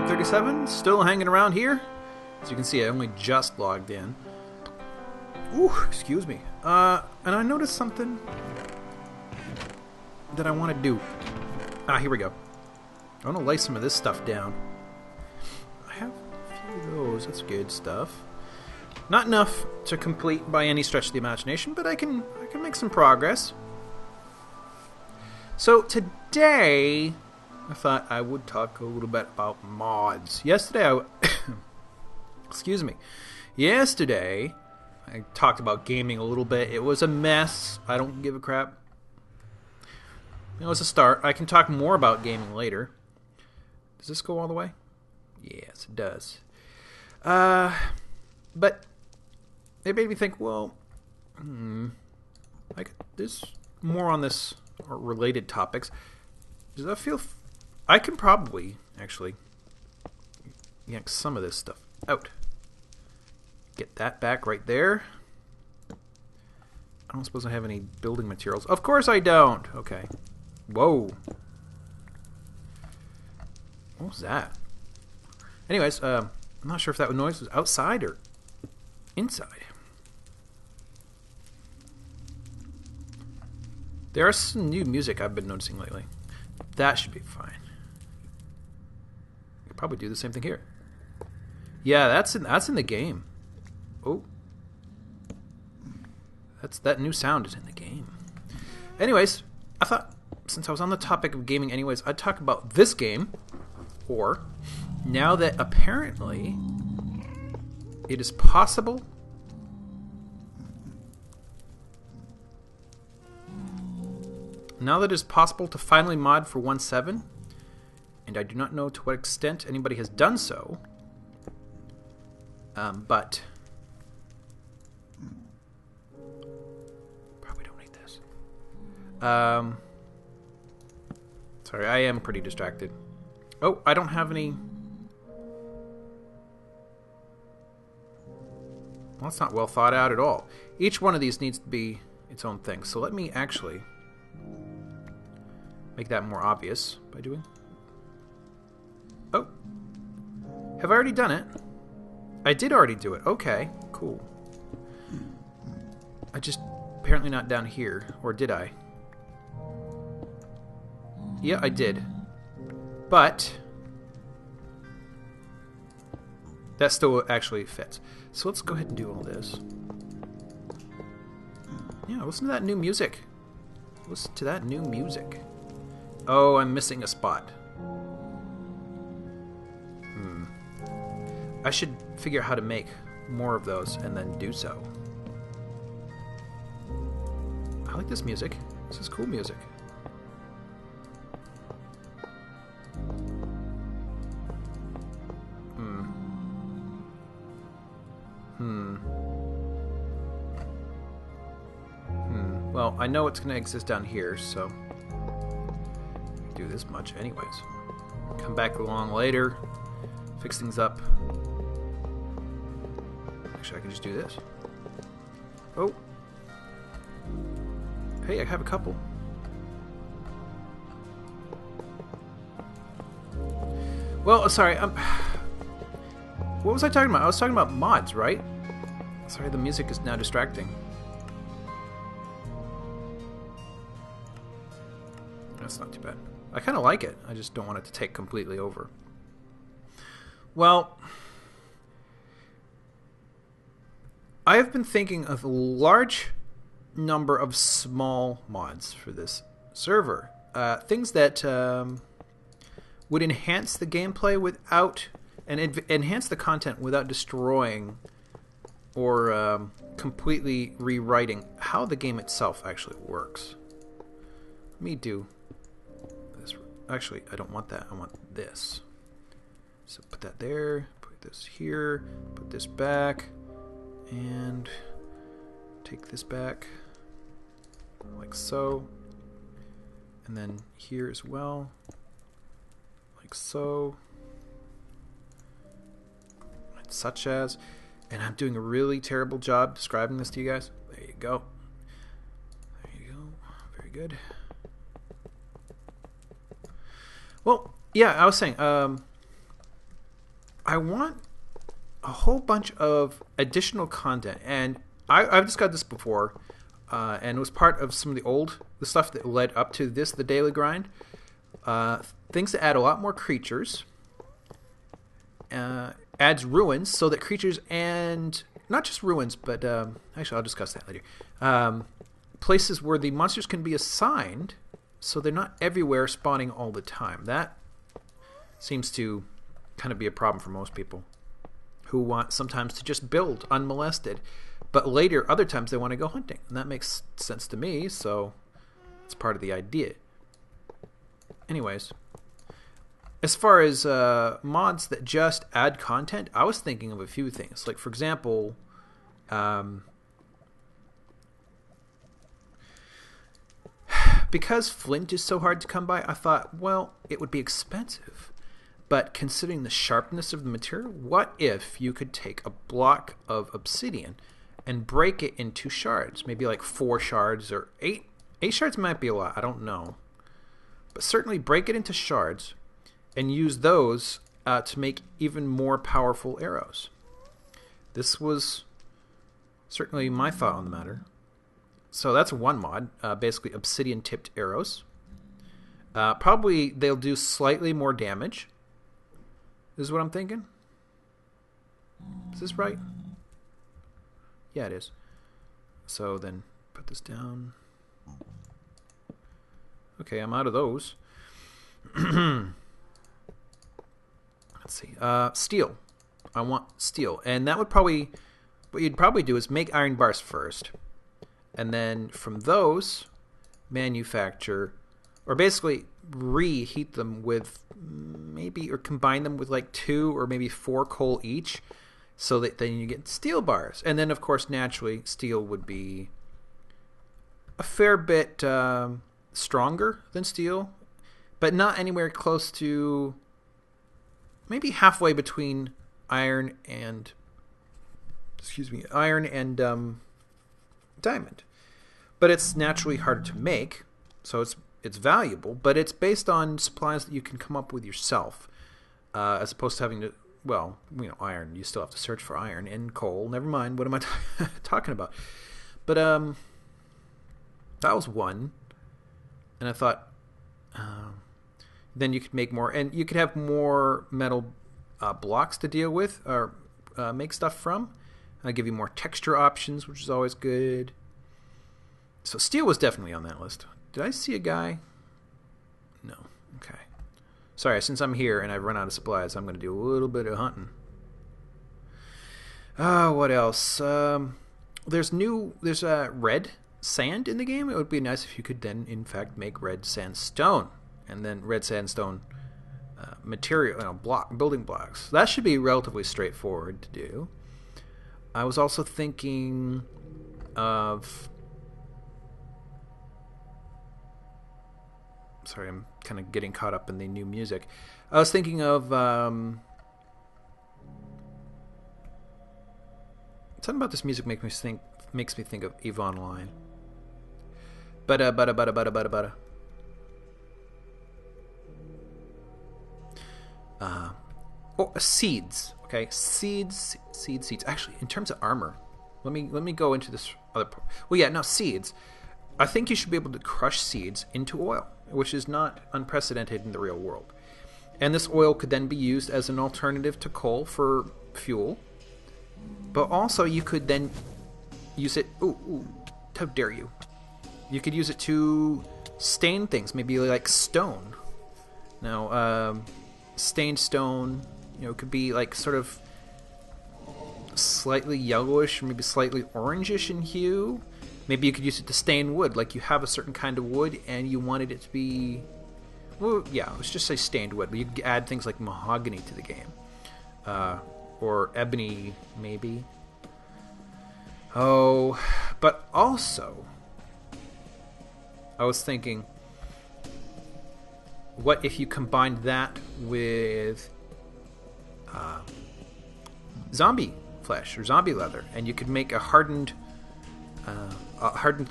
10:37, still hanging around here. As you can see, I only just logged in. Ooh, excuse me. And I noticed something that I want to do. Ah, here we go. I want to lay some of this stuff down. I have a few of those. That's good stuff. Not enough to complete by any stretch of the imagination, but I can make some progress. So today, I thought I would talk a little bit about mods. Yesterday, excuse me. Yesterday, I talked about gaming a little bit. It was a mess. I don't give a crap. It was a start. I can talk more about gaming later. Does this go all the way? Yes, it does. But it made me think, well, there's more on this or related topics. Does that feel... I can probably, actually, yank some of this stuff out. Get that back right there. I don't suppose I have any building materials. Of course I don't. Okay. Whoa. What was that? Anyways, I'm not sure if that noise was outside or inside. There is some new music I've been noticing lately. That should be fine. You could probably do the same thing here. Yeah, that's in the game. Oh. That new sound is in the game. Anyways, I thought since I was on the topic of gaming anyways, I'd talk about this game. Or, now that apparently it is possible to finally mod for 1.7, and I do not know to what extent anybody has done so, but probably don't need this. Sorry, I am pretty distracted. Oh, I don't have any... Well, that's not well thought out at all. Each one of these needs to be its own thing. So let me actually make that more obvious by doing... Oh. Have I already done it? I did already do it. Okay, cool. I just... Apparently not down here. Or did I? Yeah, I did. But that still actually fits. So let's go ahead and do all this. Yeah, listen to that new music. Listen to that new music. Oh, I'm missing a spot. I should figure out how to make more of those and then do so. I like this music. This is cool music. Well, I know it's going to exist down here, so do this much anyways. Come back along later, fix things up. Actually, I can just do this. Oh. Hey, I have a couple. Well, sorry, what was I talking about? I was talking about mods, right? Sorry, the music is now distracting. That's not too bad. I kind of like it. I just don't want it to take completely over. Well, I have been thinking of a large number of small mods for this server. Things that would enhance the gameplay without... and enhance the content without destroying or completely rewriting how the game itself actually works. Let me do this. Actually, I don't want that. I want this. So put that there, put this here, put this back, and take this back like so. And then here as well, like so. Such as, and I'm doing a really terrible job describing this to you guys. There you go. There you go. Very good. Well, yeah, I was saying, I want a whole bunch of additional content, and I've discussed this before, and it was part of some of the stuff that led up to this, the daily grind. Things that add a lot more creatures, adds ruins, so that creatures, and not just ruins, but actually I'll discuss that later. Places where the monsters can be assigned, so they're not everywhere spawning all the time. That seems to kind of be a problem for most people, who want sometimes to just build unmolested, but later other times they want to go hunting, and that makes sense to me, so it's part of the idea. Anyways, as far as mods that just add content, I was thinking of a few things. Like, for example, because flint is so hard to come by, I thought, well, it would be expensive. But considering the sharpness of the material, what if you could take a block of obsidian and break it into shards? Maybe like 4 shards or 8. 8 shards might be a lot, I don't know. But certainly break it into shards and use those to make even more powerful arrows. This was certainly my thought on the matter. So that's one mod, basically obsidian tipped arrows. Probably they'll do slightly more damage. This is what I'm thinking. Is this right? Yeah, it is. So then put this down. Okay, I'm out of those. Let's see. Steel. I want steel. And that would probably... What you'd probably do is make iron bars first. And then from those, manufacture... Or basically reheat them with maybe... Or combine them with like 2 or maybe 4 coal each. So that then you get steel bars. And then, of course, naturally, steel would be a fair bit... stronger than steel, but not anywhere close to, maybe halfway between iron and diamond. But it's naturally harder to make, so it's valuable, but it's based on supplies that you can come up with yourself, as opposed to having to, well, you know, iron, you still have to search for iron, and coal, never mind, what am I talking about? But that was one. And I thought, then you could make more, and you could have more metal blocks to deal with, or make stuff from. And I give you more texture options, which is always good. So steel was definitely on that list. Did I see a guy? No. Okay. Sorry, since I'm here and I've run out of supplies, I'm going to do a little bit of hunting. What else? There's red sand in the game. It would be nice if you could then in fact make red sandstone, and then red sandstone material, building blocks. That should be relatively straightforward to do. I was also thinking of, sorry, I'm kind of getting caught up in the new music. I was thinking of something about this music makes me think of EVE Online. Seeds. Okay, seeds. Actually, in terms of armor, let me go into this other part. Well, yeah, no, seeds. I think you should be able to crush seeds into oil, which is not unprecedented in the real world. And this oil could then be used as an alternative to coal for fuel. But also, you could then use it. Ooh, how dare you! You could use it to stain things, maybe like stone. Now, stained stone, could be like sort of slightly yellowish, or maybe slightly orangish in hue. Maybe you could use it to stain wood, like you have a certain kind of wood and you wanted it to be, well, yeah, let's just say stained wood, but you could add things like mahogany to the game. Or ebony, maybe. Oh, but also, I was thinking, what if you combined that with zombie flesh or zombie leather, and you could make a hardened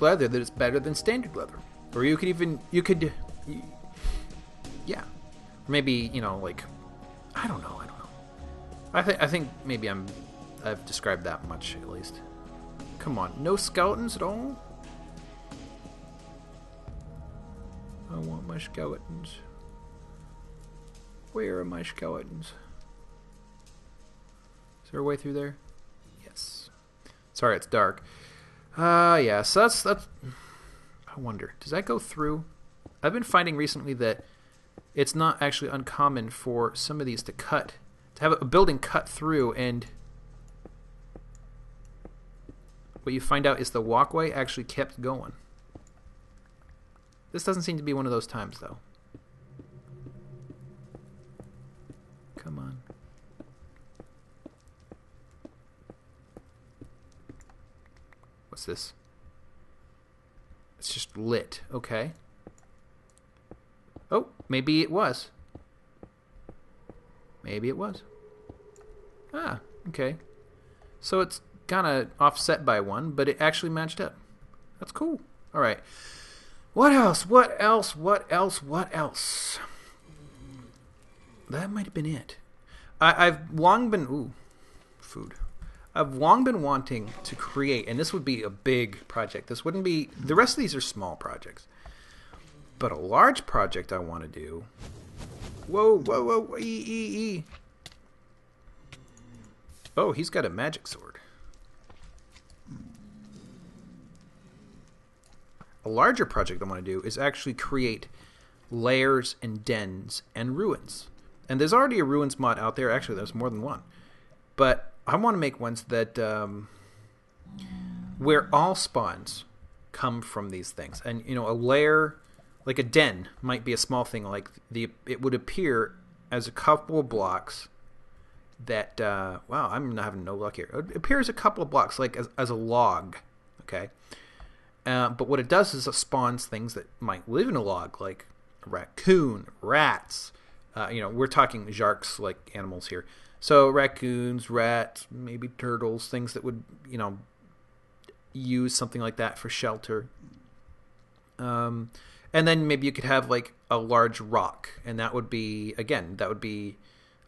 leather that is better than standard leather, or you could yeah, or maybe like I don't know. I think maybe I've described that much at least. Come on, no skeletons at all? I want my skeletons. Where are my skeletons? Is there a way through there? Yes. Sorry, it's dark. Yeah, so that's I wonder, does that go through? I've been finding recently that it's not actually uncommon for some of these to have a building cut through, and what you find out is the walkway actually kept going. This doesn't seem to be one of those times, though. Come on. What's this? It's just lit. Okay. Oh, maybe it was. Maybe it was. Ah, okay. So it's kind of offset by one, but it actually matched up. That's cool. All right. What else? What else? What else? What else? That might have been it. I've long been... Ooh, food. I've long been wanting to create, and this would be a big project. This wouldn't be... The rest of these are small projects. But a large project I want to do... Whoa, whoa, whoa, ee. Oh, he's got a magic sword. A larger project I want to do is actually create lairs and dens and ruins. And there's already a ruins mod out there. Actually, there's more than one. But I want to make ones that where all spawns come from these things. And, you know, a lair, like a den, might be a small thing. Like it would appear as a couple of blocks that, wow, I'm having no luck here. It appears a couple of blocks, like as a log, okay? But what it does is it spawns things that might live in a log, like a raccoon, rats. You know, we're talking sharks, like animals here. So raccoons, rats, maybe turtles, things that would, you know, use something like that for shelter. And then maybe you could have like a large rock, and that would be, again, that would be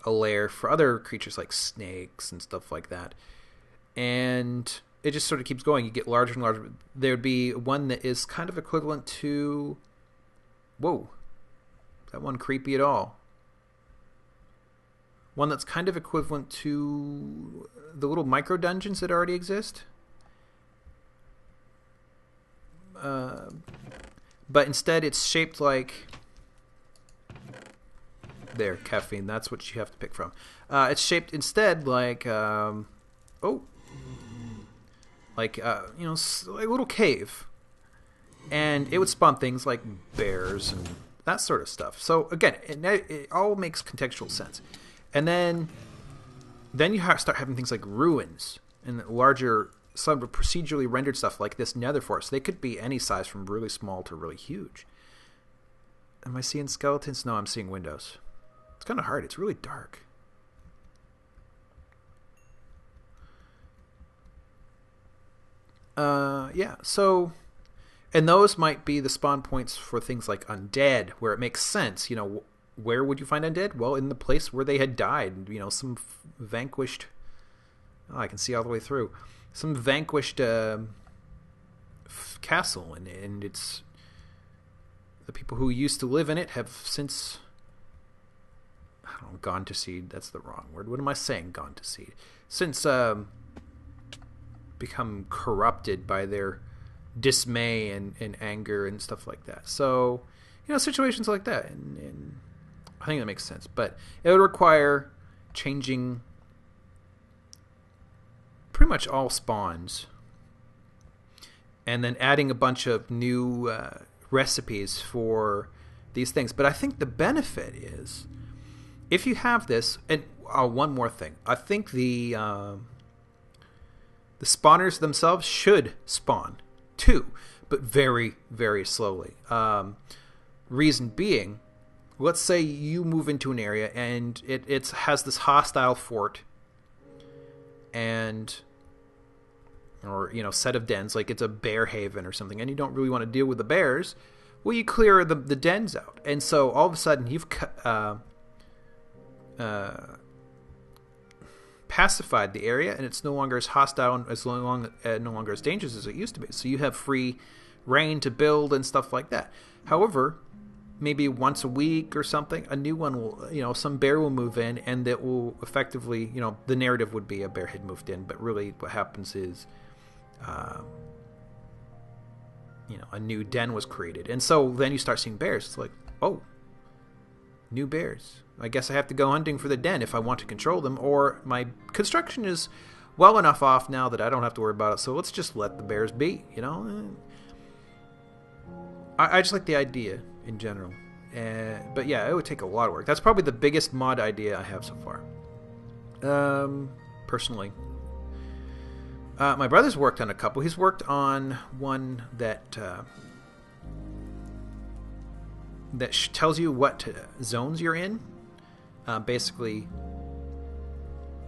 a lair for other creatures like snakes and stuff like that. And it just sort of keeps going. You get larger and larger. There'd be one that is kind of equivalent to... Whoa. Is that one creepy at all? One that's kind of equivalent to the little micro dungeons that already exist. But instead it's shaped like... There, caffeine. That's what you have to pick from. It's shaped instead like... like, you know, like a little cave. And it would spawn things like bears and that sort of stuff. So, again, it all makes contextual sense. And then you start having things like ruins and larger, some procedurally rendered stuff like this Nether Forest. They could be any size from really small to really huge. Am I seeing skeletons? No, I'm seeing windows. It's kind of hard. It's really dark. Yeah, so... And those might be the spawn points for things like undead, where it makes sense. You know, where would you find undead? Well, in the place where they had died. You know, some vanquished... Oh, I can see all the way through. Some vanquished castle, and it's... The people who used to live in it have since... I don't know, gone to seed. That's the wrong word. What am I saying, gone to seed? Since become corrupted by their dismay and anger and stuff like that. So, you know, situations like that. And I think that makes sense. But it would require changing pretty much all spawns. And then adding a bunch of new recipes for these things. But I think the benefit is, if you have this, and one more thing. I think the spawners themselves should spawn too, but very, very slowly. Reason being, let's say you move into an area and it has this hostile fort and... or, you know, set of dens, like it's a bear haven or something, and you don't really want to deal with the bears, well, you clear the dens out. And so all of a sudden you've pacified the area, and it's no longer as hostile and no longer as dangerous as it used to be. So you have free reign to build and stuff like that. However, maybe once a week or something, a new one will, some bear will move in, and that will effectively, the narrative would be a bear had moved in, but really what happens is, a new den was created. And so then you start seeing bears. It's like, oh, new bears. I guess I have to go hunting for the den if I want to control them, or my construction is well enough off now that I don't have to worry about it, so let's just let the bears be, I just like the idea in general. But yeah, it would take a lot of work. That's probably the biggest mod idea I have so far. Personally. My brother's worked on a couple. He's worked on one that tells you what zones you're in. Basically,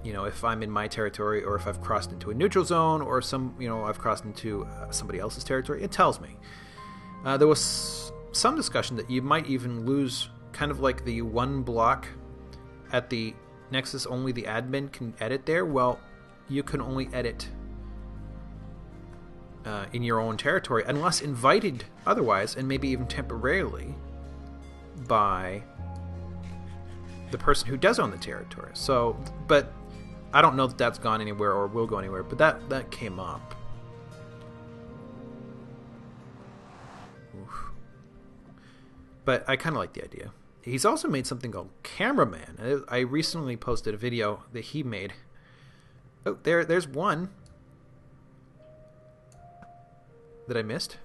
if I'm in my territory, or if I've crossed into a neutral zone, or I've crossed into somebody else's territory, it tells me. There was some discussion that you might even lose kind of like the one block at the Nexus only the admin can edit there. Well, you can only edit in your own territory unless invited otherwise, and maybe even temporarily by the person who does own the territory. So, but I don't know that that's gone anywhere or will go anywhere, but that came up. Oof. But I kind of like the idea. He's also made something called Cameraman. I recently posted a video that he made. Oh, there's one that I missed.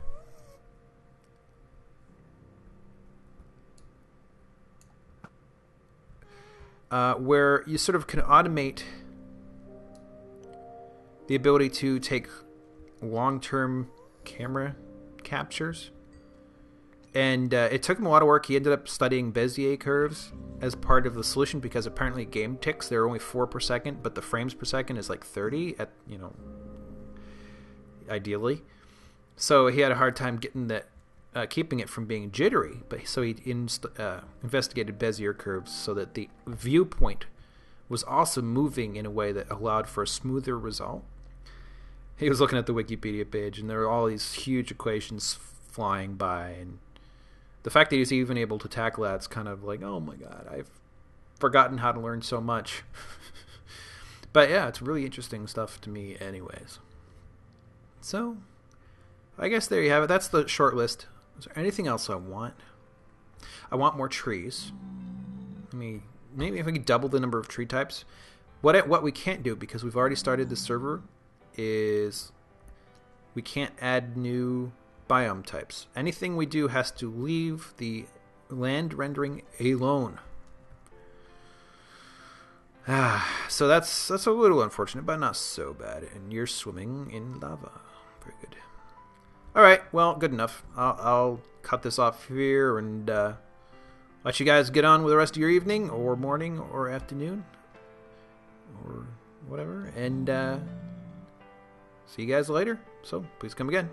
Where you sort of can automate the ability to take long-term camera captures. And it took him a lot of work. He ended up studying Bezier curves as part of the solution, because apparently game ticks, they're only 4 per second, but the frames per second is like 30 at, ideally. So he had a hard time getting that, keeping it from being jittery. But so he investigated Bezier curves so that the viewpoint was also moving in a way that allowed for a smoother result. He was looking at the Wikipedia page, and there were all these huge equations flying by, and the fact that he's even able to tackle that's kind of like, oh my god, I've forgotten how to learn so much. But yeah, it's really interesting stuff to me anyways. So I guess there you have it. That's the short list. Is there anything else I want? I want more trees. Maybe if we could double the number of tree types. What we can't do, because we've already started the server, is we can't add new biome types. Anything we do has to leave the land rendering alone. So that's a little unfortunate, but not so bad. And you're swimming in lava. Very good. Alright, well, good enough. I'll cut this off here and let you guys get on with the rest of your evening, or morning, or afternoon, or whatever. And see you guys later. So, please come again.